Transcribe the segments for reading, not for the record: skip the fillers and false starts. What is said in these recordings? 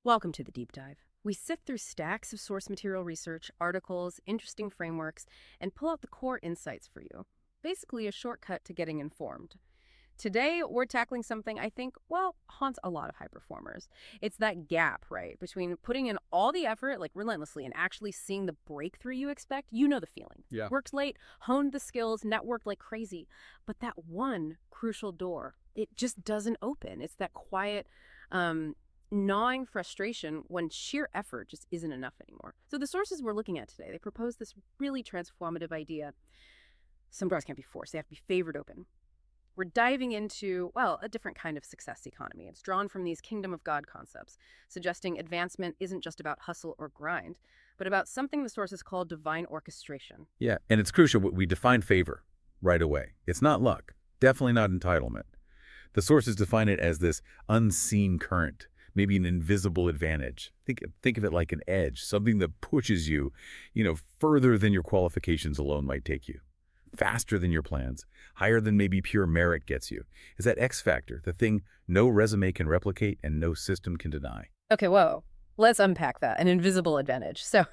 Welcome to the deep dive. We sift through stacks of source material research, articles, interesting frameworks, and pull out the core insights for you. Basically, a shortcut to getting informed. Today, we're tackling something I think, well, haunts a lot of high performers. It's that gap, right, between putting in all the effort, like relentlessly, and actually seeing the breakthrough you expect. You know the feeling. Yeah. Worked late, honed the skills, networked like crazy. But that one crucial door, it just doesn't open. It's that quiet, gnawing frustration when sheer effort just isn't enough anymore. So the sources we're looking at today, they propose this really transformative idea. Some doors can't be forced. They have to be favored open. We're diving into, well, a different kind of success economy. It's drawn from these kingdom of God concepts, suggesting advancement isn't just about hustle or grind, but about something the sources call divine orchestration. Yeah, and it's crucial we define favor right away. It's not luck, definitely not entitlement. The sources define it as this unseen current, maybe an invisible advantage. Think of it like an edge, something that pushes you, further than your qualifications alone might take you. Faster than your plans, higher than maybe pure merit gets you. Is that X factor, the thing no resume can replicate and no system can deny. Okay, whoa. Let's unpack that. An invisible advantage. So,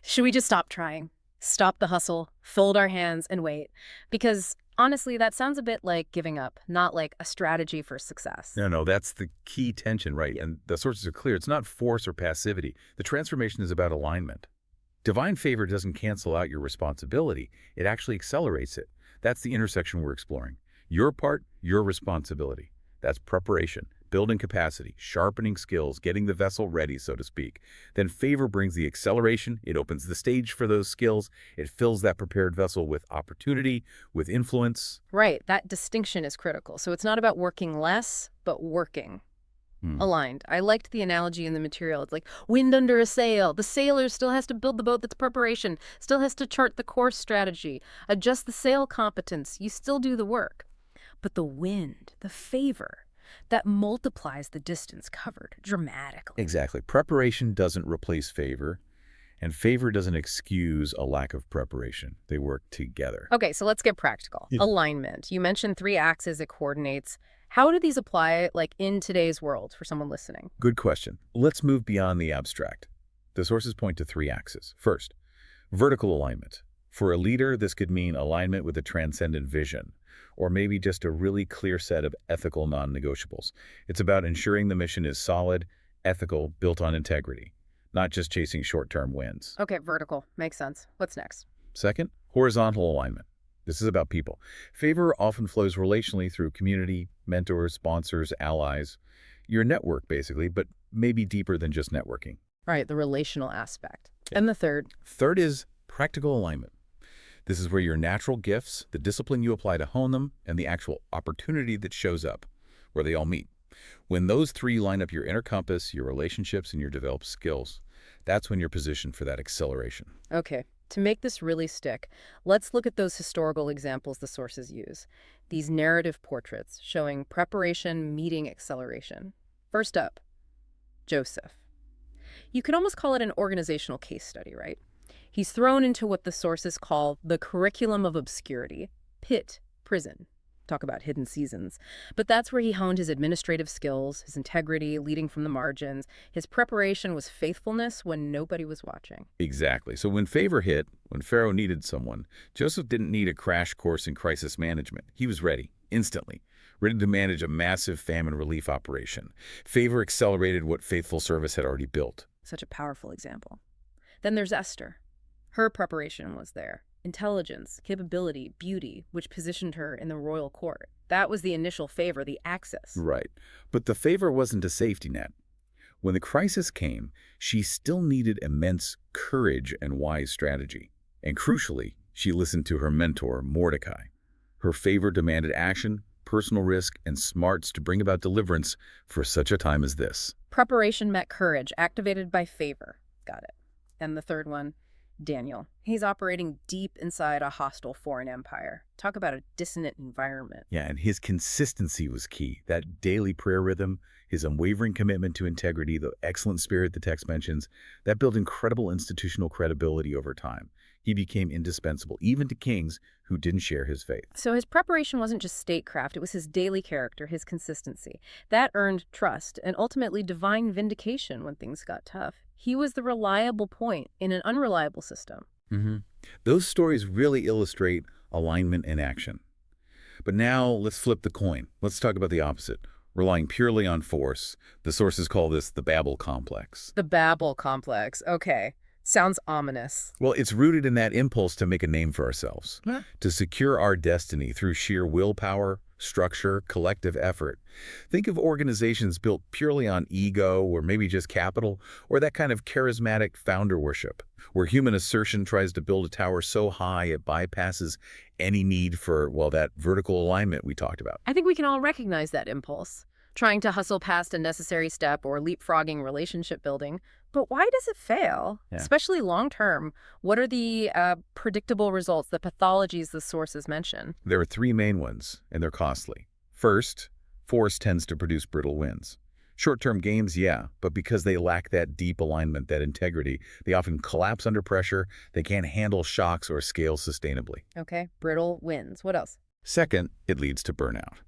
should we just stop trying? Stop the hustle, fold our hands, and wait? Because honestly, that sounds a bit like giving up, not like a strategy for success. No, that's the key tension, right? And the sources are clear. It's not force or passivity. The transformation is about alignment. Divine favor doesn't cancel out your responsibility. It actually accelerates it. That's the intersection we're exploring. Your part, your responsibility. That's preparation, building capacity, sharpening skills, getting the vessel ready, so to speak. Then favor brings the acceleration. It opens the stage for those skills. It fills that prepared vessel with opportunity, with influence. Right. That distinction is critical. So it's not about working less, but working. Aligned. I liked the analogy in the material. It's like wind under a sail. The sailor still has to build the boat that's preparation, still has to chart the course strategy, adjust the sail competence. You still do the work. But the wind, the favor, that multiplies the distance covered dramatically. Exactly. Preparation doesn't replace favor, and favor doesn't excuse a lack of preparation. They work together. Okay, so let's get practical. Yeah. Alignment. You mentioned 3 axes it coordinates. How do these apply, like, in today's world for someone listening? Good question. Let's move beyond the abstract. The sources point to 3 axes. First, vertical alignment. For a leader, this could mean alignment with a transcendent vision, or maybe just a really clear set of ethical non-negotiables. It's about ensuring the mission is solid, ethical, built on integrity, not just chasing short-term wins. Okay, vertical. Makes sense. What's next? Second, horizontal alignment. This is about people. Favor often flows relationally through community, mentors, sponsors, allies. Your network, basically, but maybe deeper than just networking. Right, the relational aspect. Yeah. And the third? Third is practical alignment. This is where your natural gifts, the discipline you apply to hone them, and the actual opportunity that shows up, where they all meet. When those 3 line up your inner compass, your relationships, and your developed skills, that's when you're positioned for that acceleration. Okay. To make this really stick, let's look at those historical examples the sources use. These narrative portraits showing preparation meeting acceleration. First up, Joseph. You could almost call it an organizational case study, right? He's thrown into what the sources call the curriculum of obscurity, pit, prison. Talk about hidden seasons. But that's where he honed his administrative skills, his integrity, leading from the margins. His preparation was faithfulness when nobody was watching. Exactly. So when favor hit, when Pharaoh needed someone, Joseph didn't need a crash course in crisis management. He was ready, instantly, ready to manage a massive famine relief operation. Favor accelerated what faithful service had already built. Such a powerful example. Then there's Esther. Her preparation was there. Intelligence, capability, beauty, which positioned her in the royal court. That was the initial favor, the access. Right. But the favor wasn't a safety net. When the crisis came, she still needed immense courage and wise strategy. And crucially, she listened to her mentor, Mordecai. Her favor demanded action, personal risk, and smarts to bring about deliverance for such a time as this. Preparation met courage, activated by favor. Got it. And the third one, Daniel. He's operating deep inside a hostile foreign empire. Talk about a dissonant environment. Yeah, and his consistency was key. That daily prayer rhythm, his unwavering commitment to integrity, the excellent spirit the text mentions, that built incredible institutional credibility over time. He became indispensable, even to kings who didn't share his faith. So his preparation wasn't just statecraft, it was his daily character, his consistency. That earned trust and ultimately divine vindication when things got tough. He was the reliable point in an unreliable system. hmm Those stories really illustrate alignment in action. But now let's flip the coin. Let's talk about the opposite, relying purely on force. The sources call this the Babel complex. The Babel complex. Okay. Sounds ominous. Well, it's rooted in that impulse to make a name for ourselves, to secure our destiny through sheer willpower, structure, collective effort. Think of organizations built purely on ego or maybe just capital, or that kind of charismatic founder worship, where human assertion tries to build a tower so high it bypasses any need for, well, that vertical alignment we talked about. I think we can all recognize that impulse, trying to hustle past a necessary step or leapfrogging relationship building. But why does it fail, especially long term? What are the predictable results, the pathologies the sources mention? There are three main ones, and they're costly. First, force tends to produce brittle wins. Short-term gains, yeah, but because they lack that deep alignment, that integrity, they often collapse under pressure. They can't handle shocks or scale sustainably. Okay, brittle wins. What else? Second, it leads to burnout.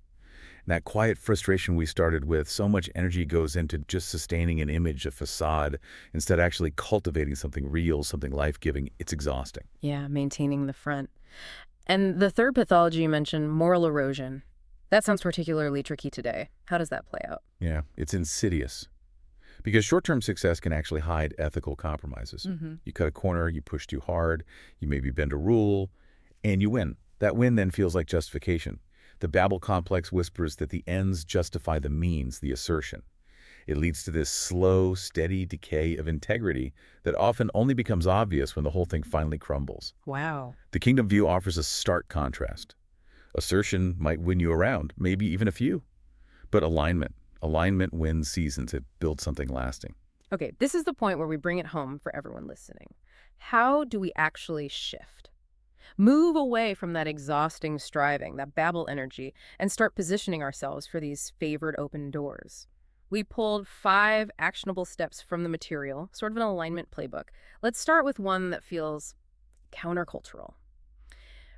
That quiet frustration we started with, so much energy goes into just sustaining an image, a facade, instead of actually cultivating something real, something life-giving. It's exhausting. Yeah, maintaining the front. And the third pathology you mentioned, moral erosion. That sounds particularly tricky today. How does that play out? Yeah, it's insidious. Because short-term success can actually hide ethical compromises. You cut a corner, you push too hard, you maybe bend a rule, and you win. That win then feels like justification. The Babel complex whispers that the ends justify the means, the assertion. It leads to this slow, steady decay of integrity that often only becomes obvious when the whole thing finally crumbles. Wow. The kingdom view offers a stark contrast. Assertion might win you around, maybe even a few. But alignment wins seasons. It builds something lasting. Okay, this is the point where we bring it home for everyone listening. How do we actually shift? Move away from that exhausting striving, that Babel energy, and start positioning ourselves for these favored open doors. We pulled 5 actionable steps from the material, sort of an alignment playbook. Let's start with one that feels countercultural.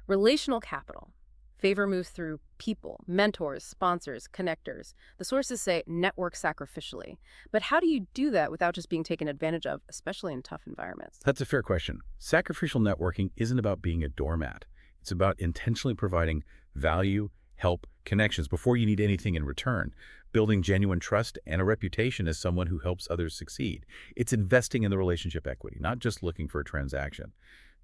Relational capital. Favor moves through people, mentors, sponsors, connectors. The sources say network sacrificially. But how do you do that without just being taken advantage of, especially in tough environments? That's a fair question. Sacrificial networking isn't about being a doormat. It's about intentionally providing value, help, connections before you need anything in return, building genuine trust and a reputation as someone who helps others succeed. It's investing in the relationship equity, not just looking for a transaction.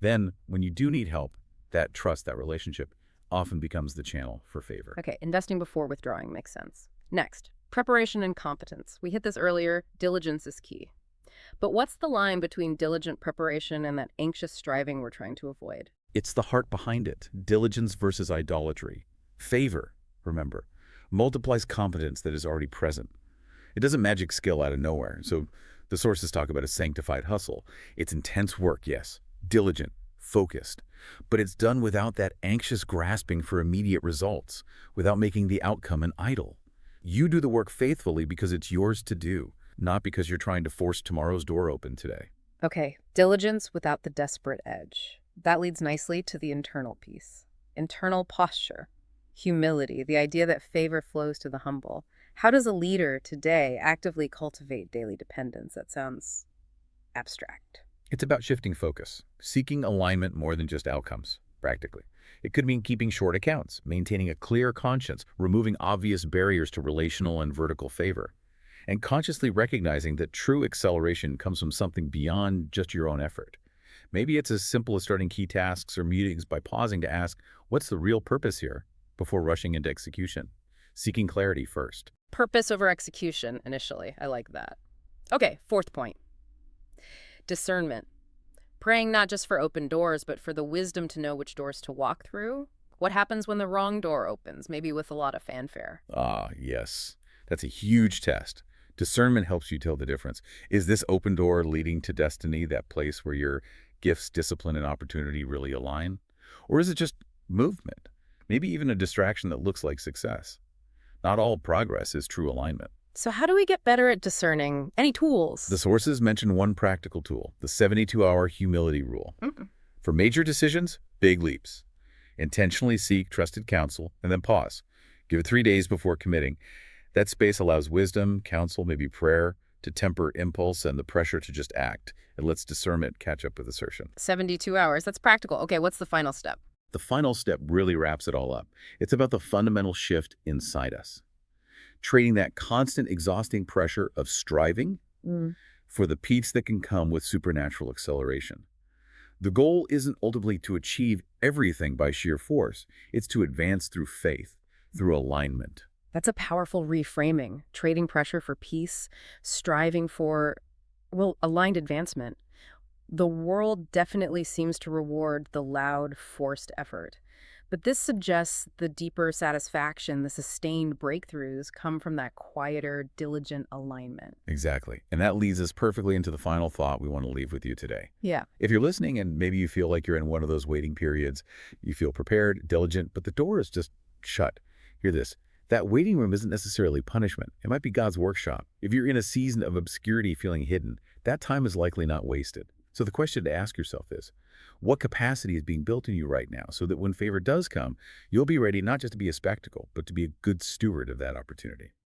Then, when you do need help, that trust, that relationship, often becomes the channel for favor. Okay, investing before withdrawing makes sense. Next, preparation and competence. We hit this earlier. Diligence is key. But what's the line between diligent preparation and that anxious striving we're trying to avoid? It's the heart behind it. Diligence versus idolatry. Favor, remember, multiplies competence that is already present. It doesn't magic skill out of nowhere. So the sources talk about a sanctified hustle. It's intense work, yes, diligent, focused, but it's done without that anxious grasping for immediate results, without making the outcome an idol. You do the work faithfully because it's yours to do, not because you're trying to force tomorrow's door open today. Okay, diligence without the desperate edge. That leads nicely to the internal piece. Internal posture, humility, the idea that favor flows to the humble. How does a leader today actively cultivate daily dependence? That sounds abstract. It's about shifting focus, seeking alignment more than just outcomes, practically. It could mean keeping short accounts, maintaining a clear conscience, removing obvious barriers to relational and vertical favor, and consciously recognizing that true acceleration comes from something beyond just your own effort. Maybe it's as simple as starting key tasks or meetings by pausing to ask, what's the real purpose here, before rushing into execution? Seeking clarity first. Purpose over execution initially. I like that. Okay, 4th point. Discernment. Praying not just for open doors, but for the wisdom to know which doors to walk through. What happens when the wrong door opens, maybe with a lot of fanfare? Ah, yes. That's a huge test. Discernment helps you tell the difference. Is this open door leading to destiny, that place where your gifts, discipline, and opportunity really align? Or is it just movement? Maybe even a distraction that looks like success. Not all progress is true alignment. So how do we get better at discerning? Any tools? The sources mention one practical tool, the 72-hour humility rule. For major decisions, big leaps. Intentionally seek trusted counsel and then pause. Give it 3 days before committing. That space allows wisdom, counsel, maybe prayer, to temper impulse and the pressure to just act. It lets discernment catch up with assertion. 72 hours. That's practical. Okay, what's the final step? The final step really wraps it all up. It's about the fundamental shift inside us. Trading that constant exhausting pressure of striving for the peace that can come with supernatural acceleration. The goal isn't ultimately to achieve everything by sheer force. It's to advance through faith, through alignment. That's a powerful reframing. Trading pressure for peace, striving for, well, aligned advancement. The world definitely seems to reward the loud, forced effort. But this suggests the deeper satisfaction, the sustained breakthroughs come from that quieter, diligent alignment. Exactly. And that leads us perfectly into the final thought we want to leave with you today. Yeah. If you're listening and maybe you feel like you're in one of those waiting periods, you feel prepared, diligent, but the door is just shut. Hear this. That waiting room isn't necessarily punishment. It might be God's workshop. If you're in a season of obscurity feeling hidden, that time is likely not wasted. So the question to ask yourself is, what capacity is being built in you right now so that when favor does come, you'll be ready not just to be a spectacle, but to be a good steward of that opportunity?